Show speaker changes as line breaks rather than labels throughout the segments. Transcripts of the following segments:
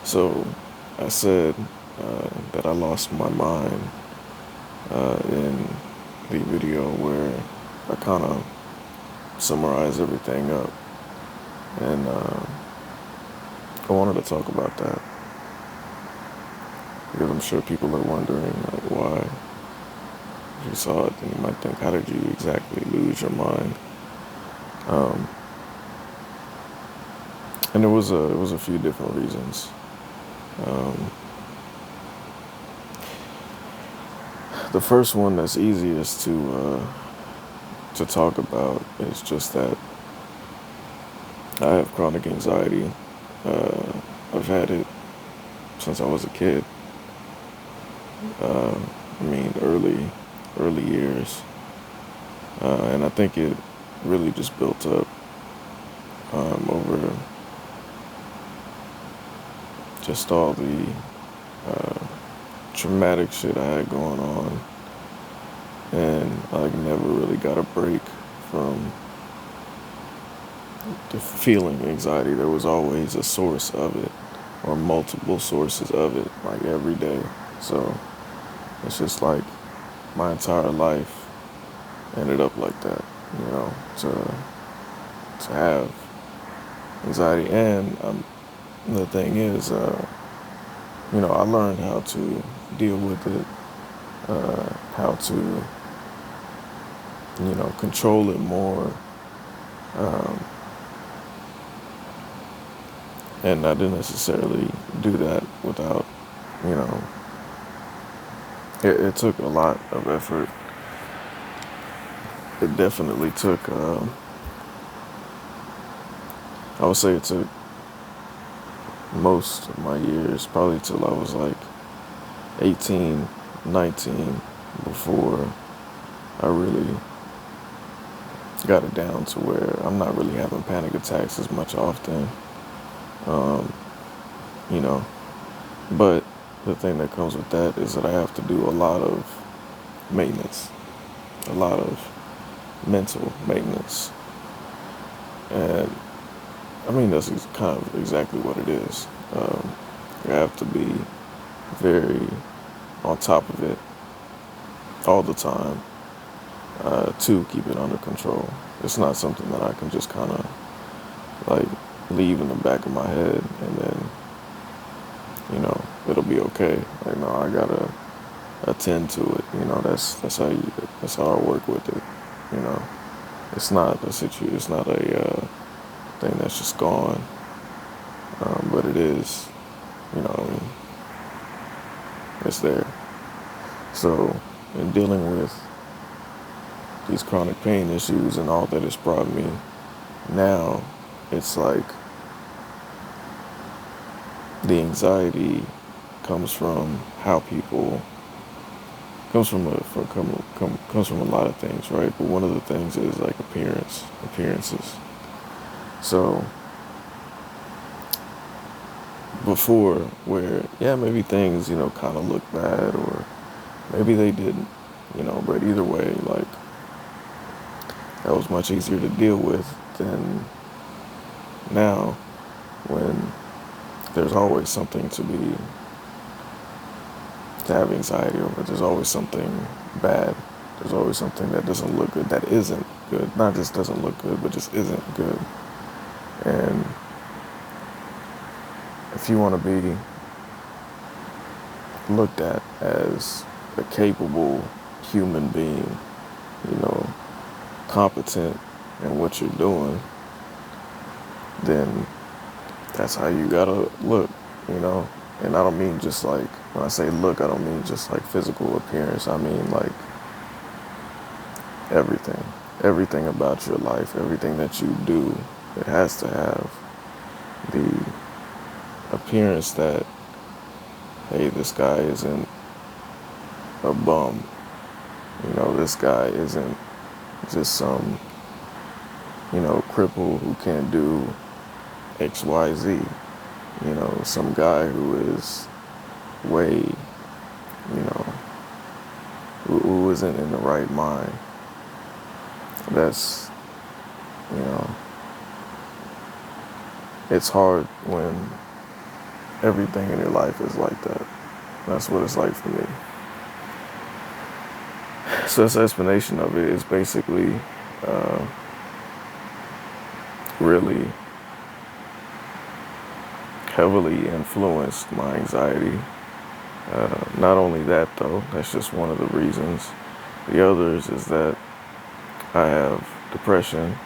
So I said that I lost my mind in the video where I kind of summarize everything up. And I wanted to talk about that because I'm sure people are wondering like why. If you saw it, then you might think, how did you exactly lose your mind? Um, and it was a few different reasons. Um, the first one that's easiest to talk about is just that I have chronic anxiety. Uh, I've had it since I was a kid. Uh, I mean, early years, and I think it really just built up over just all the uh, traumatic shit I had going on, and I never really got a break from the feeling anxiety. There was always a source of it, or multiple sources of it, like every day. So it's just like my entire life ended up like that, to have anxiety. And the thing is, I learned how to deal with it, how to, control it more. Um, and I didn't necessarily do that without, you know, it took a lot of effort. It definitely took, I would say it took most of my years, probably till I was like 18, 19, before I really got it down to where I'm not really having panic attacks as much often, um, you know. But the thing that comes with that is that I have to do a lot of maintenance, a lot of mental maintenance. And I mean, that's kind of exactly what it is. You have to be very on top of it all the time to keep it under control. It's not something that I can just kind of like leave in the back of my head and then, it'll be okay. Like, no, I gotta attend to it. That's how I work with it. You know, it's not a situation. It's not a thing that's just gone. But it is. I mean, it's there. So in dealing with these chronic pain issues and all that it's brought me, now it's like the anxiety comes from how people comes from a lot of things, right? But one of the things is like appearances. So before, where maybe things kind of look bad, or maybe they didn't, but either way, like, that was much easier to deal with than now, when there's always something to have anxiety over. There's always something bad. There's always something that doesn't look good, that isn't good. Not just doesn't look good, but just isn't good. And if you want to be looked at as a capable human being, competent in what you're doing, then that's how you gotta look, And I don't mean just like, when I say look, I don't mean just like physical appearance. I mean like everything. Everything about your life, everything that you do, it has to have the appearance that, hey, this guy isn't a bum. This guy isn't just some, cripple who can't do X, Y, Z. Some guy who is way, who isn't in the right mind. That's, it's hard when everything in your life is like that. That's what it's like for me. So this explanation of it is basically really heavily influenced my anxiety. Not only that, though, that's just one of the reasons. The others is that I have depression,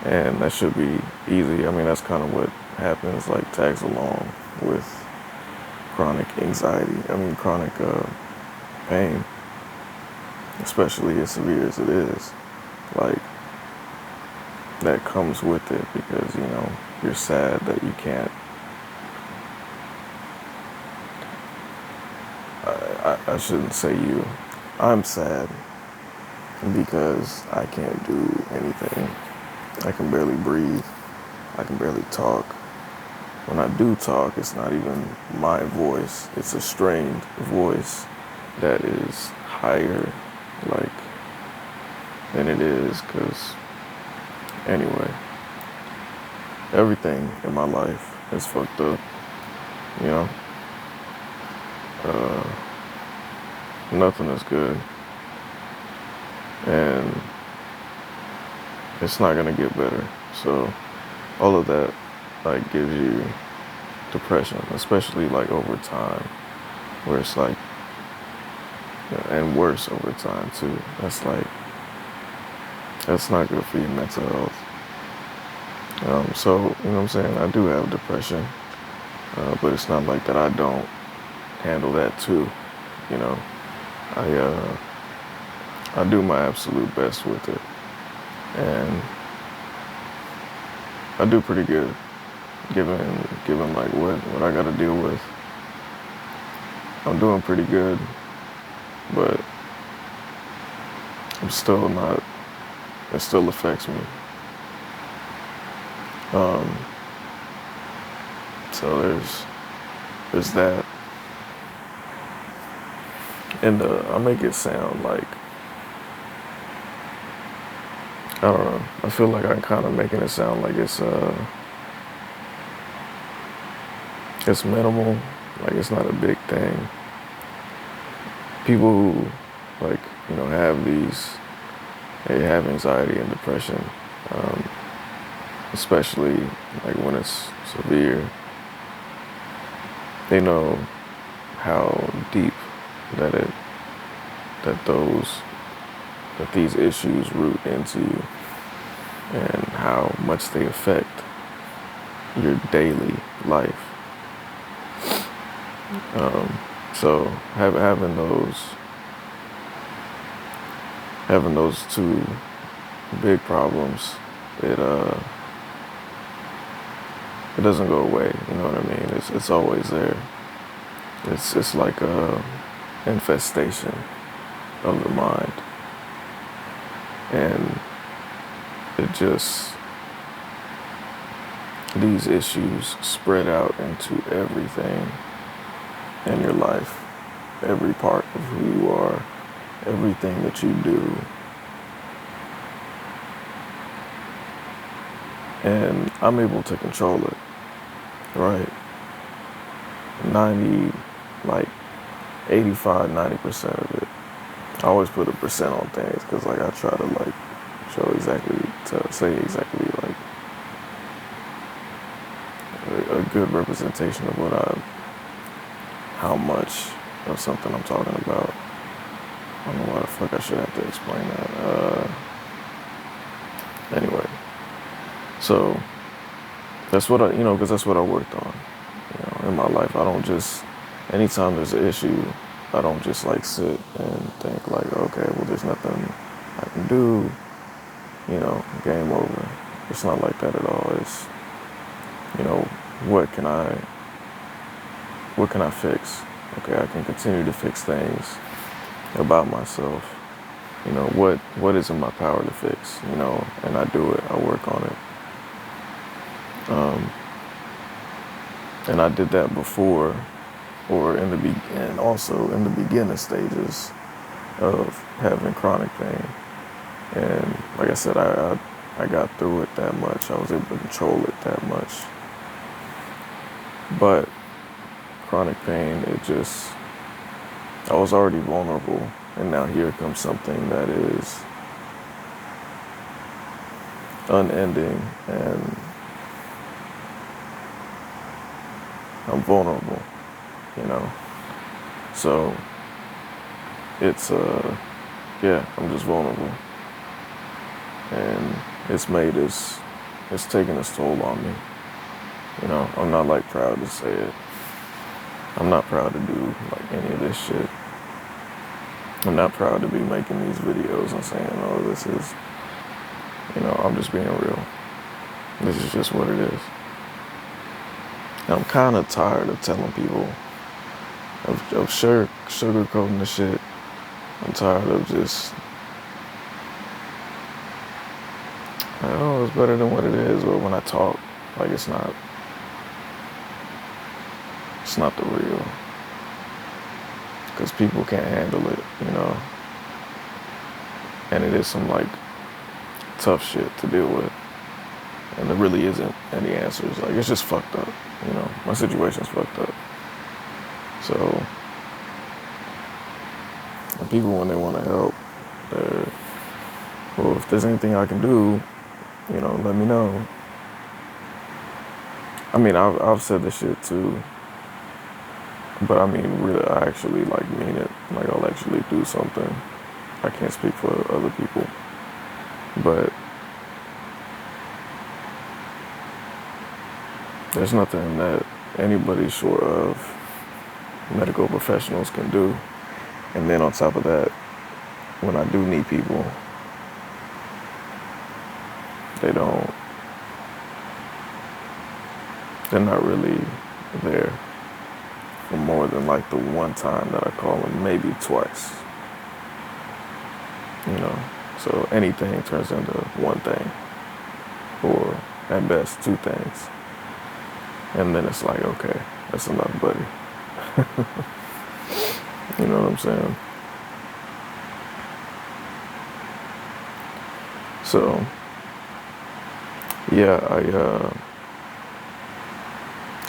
and that should be easy. I mean, that's kind of what happens, like tags along with chronic anxiety. I mean, chronic pain, especially as severe as it is. Like, that comes with it because, you're sad that you can't. I shouldn't say you. I'm sad because I can't do anything. I can barely breathe. I can barely talk. When I do talk, it's not even my voice. It's a strained voice that is higher, than it is. Because, anyway, everything in my life is fucked up, you know? Nothing is good. And it's not gonna get better. So all of that gives you depression, especially over time, where it's and worse over time too. That's not good for your mental health. So you know what I'm saying? I do have depression, but it's not like that I don't handle that too. I do my absolute best with it, and I do pretty good, given what I got to deal with. I'm doing pretty good, but I'm still not. It still affects me. So there's that. And I make it sound like, I don't know, I feel like I'm kind of making it sound like it's minimal, like it's not a big thing. People who they have anxiety and depression, especially when it's severe, they know how deep that these issues root into you, and how much they affect your daily life. So having those two big problems, it doesn't go away. You know what I mean? It's always there. It's like a infestation of the mind, and these issues spread out into everything in your life, every part of who you are, everything that you do. And I'm able to control it, right? 85-90% of it. I always put a percent on things because I try to say exactly a good representation of how much of something I'm talking about. I don't know why the fuck I should have to explain that. Anyway, so that's what because that's what I worked on, in my life. I don't just, anytime there's an issue, I don't just sit and think okay, well, there's nothing I can do, game over. It's not like that at all. It's, what can I fix? Okay, I can continue to fix things about myself. What is in my power to fix, and I do it, I work on it. And I did that before, or also in the beginning stages of having chronic pain. And like I said, I got through it that much. I was able to control it that much. But chronic pain, I was already vulnerable, and now here comes something that is unending, and I'm vulnerable, you know? So it's, yeah, I'm just vulnerable. And it's taking its toll on me. You know, I'm not like proud to say it. I'm not proud to do like any of this shit. I'm not proud to be making these videos and saying, oh, this is, you know, I'm just being real. This is just what it is. And I'm kind of tired of telling people, of sugarcoating the shit. I'm tired of just, I don't know, it's better than what it is, but when I talk, like it's not the real. Because people can't handle it, you know. And it is some like tough shit to deal with. And there really isn't any answers. Like it's just fucked up, you know. My situation's fucked up. So, and people when they want to help, they're, well, if there's anything I can do, you know, let me know. I mean, I've said this shit too. But I mean, really, I actually like mean it. Like I'll actually do something. I can't speak for other people, but there's nothing that anybody short of medical professionals can do. And then on top of that, when I do need people, they're not really there for more than like the one time that I call them, maybe twice. You know, so anything turns into one thing, or at best 2 things. And then it's like, okay, that's enough, buddy. You know what I'm saying? So, yeah,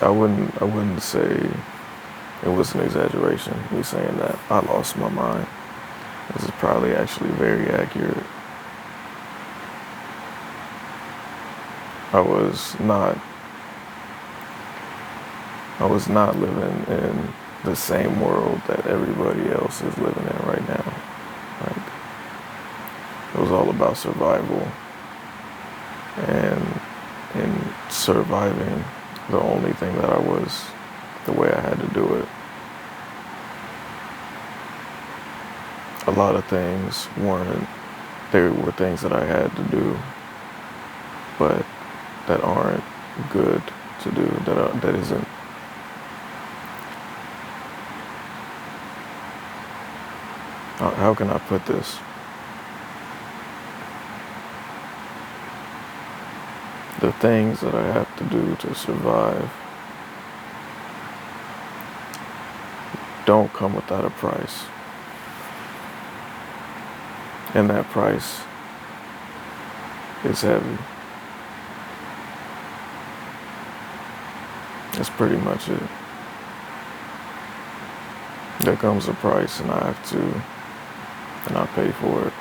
I wouldn't say it was an exaggeration, me saying that I lost my mind. This is probably actually very accurate. I was not living in the same world that everybody else is living in right now. Like, it was all about survival. And in surviving, the only thing that I was, the way I had to do it, a lot of things there were things that I had to do, but that aren't good to do, that isn't, how can I put this? The things that I have to do to survive don't come without a price. And that price is heavy. That's pretty much it. There comes a price, and I pay for it.